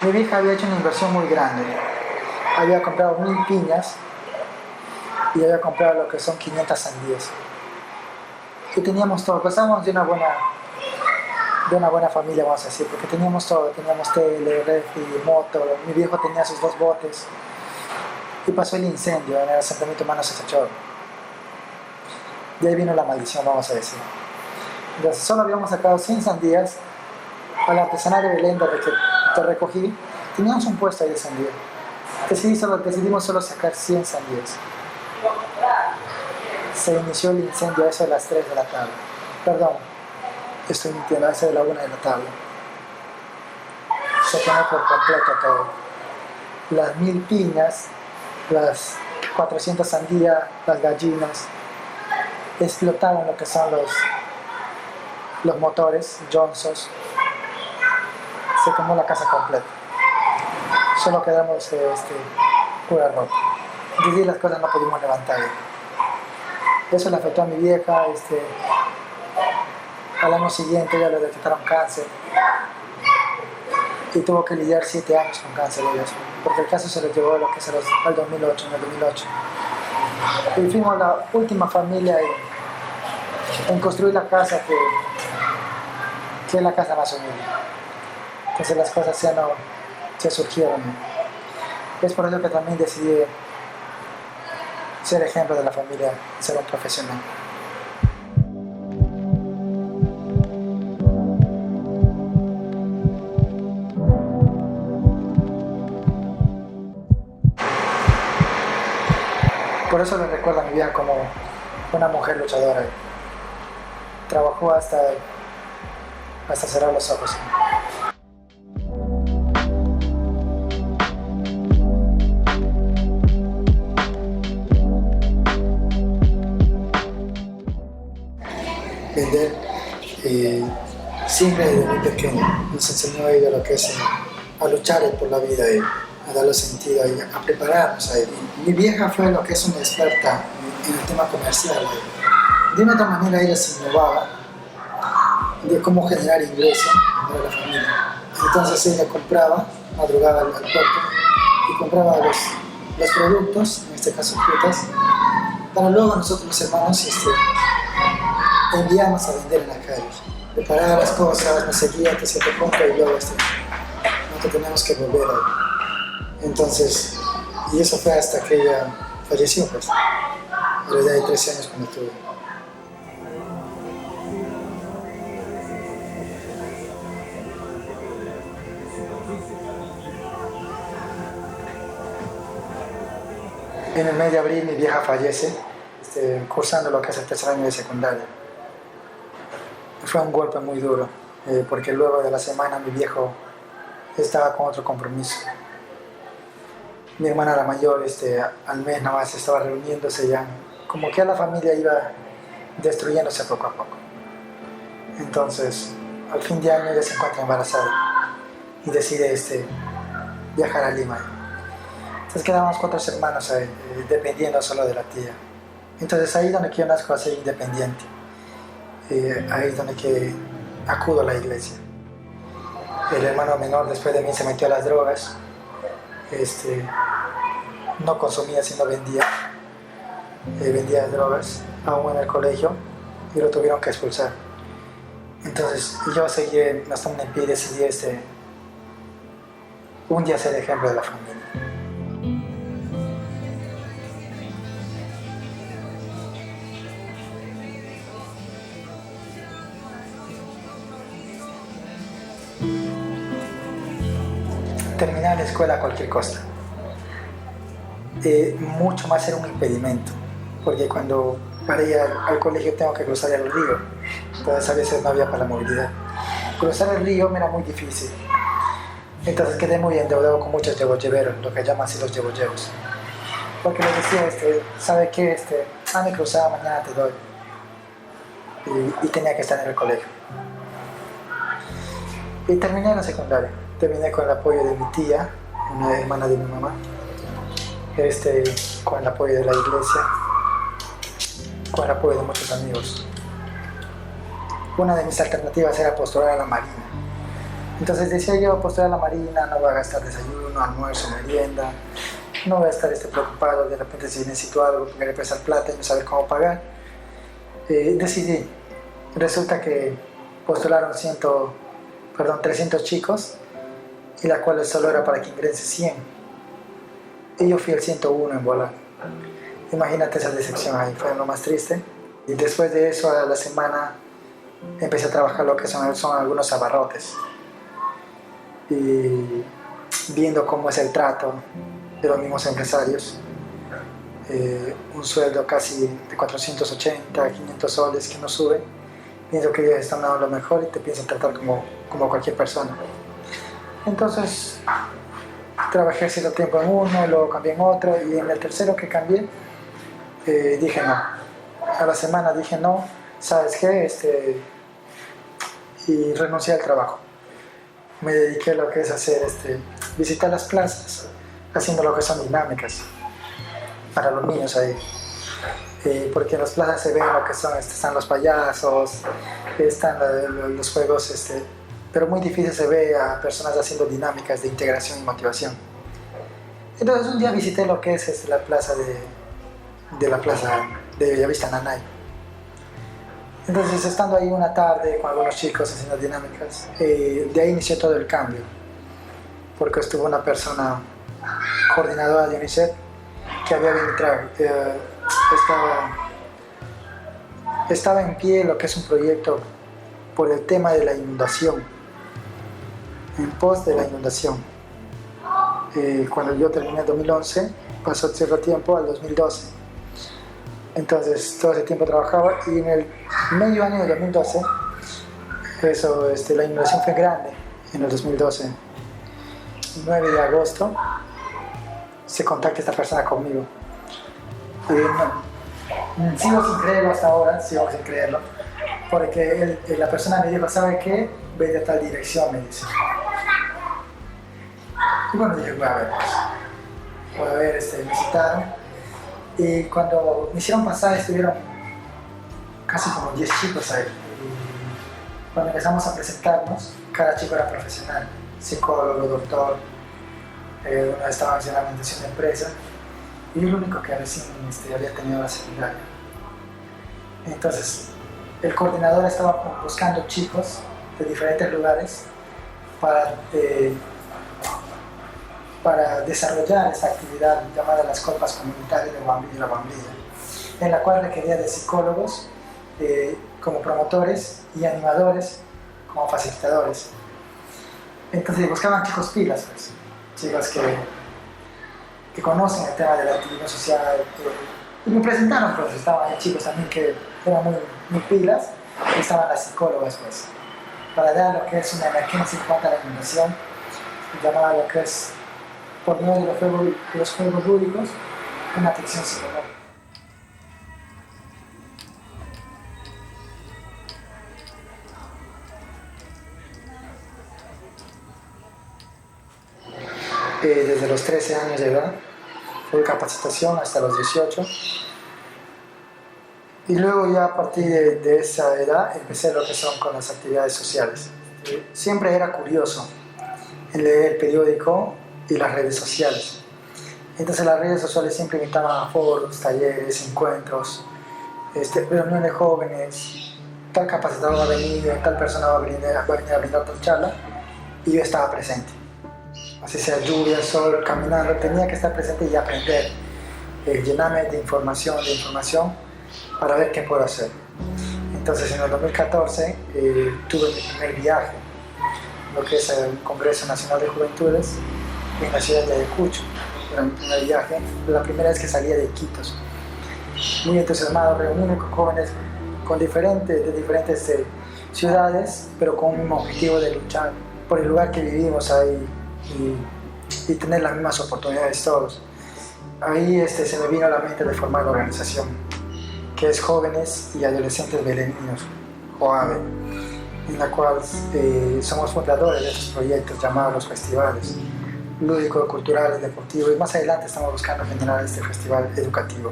Mi vieja había hecho una inversión muy grande. Había comprado 1000 piñas y había comprado lo que son 500 sandías. Y teníamos todo, pues estábamos de una buena familia, vamos a decir, porque teníamos todo, teníamos tele, refri, moto, mi viejo tenía sus 2 botes. Y pasó el incendio en el asentamiento Mano Sosachor. Y ahí vino la maldición, vamos a decir. Entonces solo habíamos sacado 100 sandías al artesanal de Belén donde te recogí. Teníamos un puesto ahí de sandía. Decidimos solo sacar 100 sandías. Se inició el incendio a eso de las 3 de la tarde. Perdón, estoy mintiendo, a eso de la 1 de la tarde. Se quemó por completo todo. Las 1000 piñas, las 400 sandías, las gallinas, explotaron lo que son los motores, Johnsons. Se quemó la casa completa. Solo quedamos pura ropa. Desde ahí las cosas no pudimos levantar. Eso le afectó a mi vieja. Al año siguiente ya le detectaron cáncer y tuvo que lidiar 7 años con cáncer ellos, porque el caso se lo llevó a lo que es al 2008, en el 2008. Y fuimos la última familia en construir la casa que es la casa más humilde. Entonces las cosas ya no se surgieron. Es por eso que también decidí ser ejemplo de la familia y ser un profesional. Por eso le recuerdo a mi vieja como una mujer luchadora. Trabajó hasta cerrar los ojos. Vender siempre desde muy pequeño nos enseñó a ella lo que es a luchar por la vida, a darle sentido, a prepararnos. Mi vieja fue lo que es una experta en el tema comercial. De una otra manera ella se innovaba de cómo generar ingresos para la familia. Entonces ella compraba, madrugaba al puerto y compraba los productos, en este caso frutas, para luego nosotros los hermanos enviarnos a vender en la calle. Preparar las cosas, nos seguía que se te compra y luego nosotros teníamos que volver ahí. Entonces, y eso fue hasta que ella falleció, pues, a la edad de 13 años cuando tuve. En el mes de abril mi vieja fallece, cursando lo que es el 3er año de secundaria. Fue un golpe muy duro, porque luego de la semana mi viejo estaba con otro compromiso. Mi hermana la mayor al mes nada más estaba reuniéndose ya, como que la familia iba destruyéndose poco a poco. Entonces, al fin de año ella se encuentra embarazada y decide viajar a Lima. Entonces quedamos 4 hermanos dependiendo solo de la tía. Entonces ahí es donde yo nazco a ser independiente. Ahí es donde que acudo a la iglesia. El hermano menor después de mí se metió a las drogas. No consumía sino vendía. Vendía drogas aún en el colegio y lo tuvieron que expulsar. Entonces yo seguí hasta un pie y decidí un día ser ejemplo de la familia. Terminar la escuela a cualquier costa. Mucho más era un impedimento, porque para ir al colegio tengo que cruzar el río, entonces a veces no había para la movilidad. Cruzar el río me era muy difícil, entonces quedé muy endeudado con muchos yevoyeveros, lo que llaman así los yevoyevos, porque les decía, ¿sabe qué? Me cruzaba, mañana te doy, y tenía que estar en el colegio. Y terminé la secundaria. Terminé con el apoyo de mi tía, una hermana de mi mamá, con el apoyo de la iglesia, con el apoyo de muchos amigos. Una de mis alternativas era postular a la Marina. Entonces decía yo, postular a la Marina, no voy a gastar desayuno, almuerzo, merienda, no voy a estar preocupado de repente si necesito algo, porque me prestar plata y no saber cómo pagar. Decidí. Resulta que postularon 300 chicos y la cual solo era para que ingrese 100. Y yo fui el 101 en volar. Imagínate esa decepción ahí, fue lo más triste. Y después de eso, a la semana, empecé a trabajar lo que son algunos abarrotes. Y viendo cómo es el trato de los mismos empresarios, un sueldo casi de 480, 500 soles que no sube, pienso que ellos están dando lo mejor y te piensan tratar como cualquier persona. Entonces, trabajé cierto tiempo en uno, luego cambié en otro, y en el tercero que cambié, dije no. A la semana dije no, ¿sabes qué? Y renuncié al trabajo. Me dediqué a lo que es hacer, visitar las plazas, haciendo lo que son dinámicas para los niños ahí. Porque en las plazas se ven lo que son, están los payasos, están los juegos, pero muy difícil se ve a personas haciendo dinámicas de integración y motivación. Entonces un día visité lo que es la plaza de Bellavista Nanay. Entonces, estando ahí una tarde con algunos chicos haciendo dinámicas, de ahí inició todo el cambio, porque estuvo una persona coordinadora de UNICEF que había estaba en pie lo que es un proyecto por el tema de la inundación, en pos de la inundación. Cuando yo terminé en 2011, pasó cierto tiempo al 2012. Entonces todo ese tiempo trabajaba y en el medio año de 2012, la inundación fue grande en el 2012. 9 de agosto se contacta esta persona conmigo. Sigo sin creerlo hasta ahora, sigo sin creerlo, porque la persona me dijo, ¿sabe qué? Vete a tal dirección, me dice. Y bueno, dije, voy a ver, me citaron. Y cuando me hicieron pasar, estuvieron casi como 10 chicos ahí. Y cuando empezamos a presentarnos, cada chico era profesional, psicólogo, doctor, uno estaba en la administración de empresa, y yo el único que recién había tenido la secundaria. Entonces, el coordinador estaba buscando chicos de diferentes lugares para desarrollar esta actividad llamada las copas comunitarias de la Bamblilla, en la cual requería de psicólogos como promotores y animadores como facilitadores. Entonces buscaban chicos pilas, pues, chicos que conocen el tema de la actividad social. Y me presentaron, pues estaban chicos también que eran muy pilas, y estaban las psicólogas, pues, para dar lo que es una emergencia en cuanto a la inundación, llamada lo que es, por medio de los juegos lúdicos, una atención psicológica. Desde los 13 años de edad, fue capacitación hasta los 18. Y luego ya a partir de esa edad empecé lo que son con las actividades sociales. Siempre era curioso en leer el periódico y las redes sociales. Entonces las redes sociales siempre invitaban a foros, talleres, encuentros, reuniones de jóvenes, tal capacitador va a venir, tal persona va a venir a brindar tal charla, y yo estaba presente. Así sea lluvia, sol, caminando, tenía que estar presente y aprender, llenarme de información para ver qué puedo hacer. Entonces en el 2014 tuve mi primer viaje, lo que es el Congreso Nacional de Juventudes en la ciudad de Ayacucho. Era mi primer viaje, la primera vez que salía de Iquitos. Muy entusiasmado, reunirme con jóvenes de diferentes ciudades, pero con un objetivo de luchar por el lugar que vivimos ahí y tener las mismas oportunidades todos. Ahí se me vino a la mente de formar la organización, que es Jóvenes y Adolescentes Beleninos, JOABE, en la cual somos fundadores de estos proyectos llamados los festivales lúdicos, culturales, deportivos, y más adelante estamos buscando generar este festival educativo.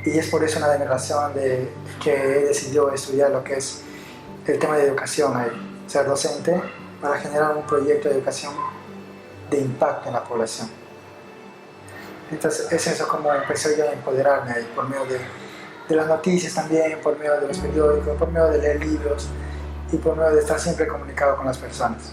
Y es por eso una de mis razones que he decidido estudiar lo que es el tema de educación ahí, ser docente para generar un proyecto de educación de impacto en la población. Entonces es eso como empecé yo a empoderarme ahí, por medio de las noticias también, por medio de los periódicos, por medio de leer libros y por medio de estar siempre comunicado con las personas.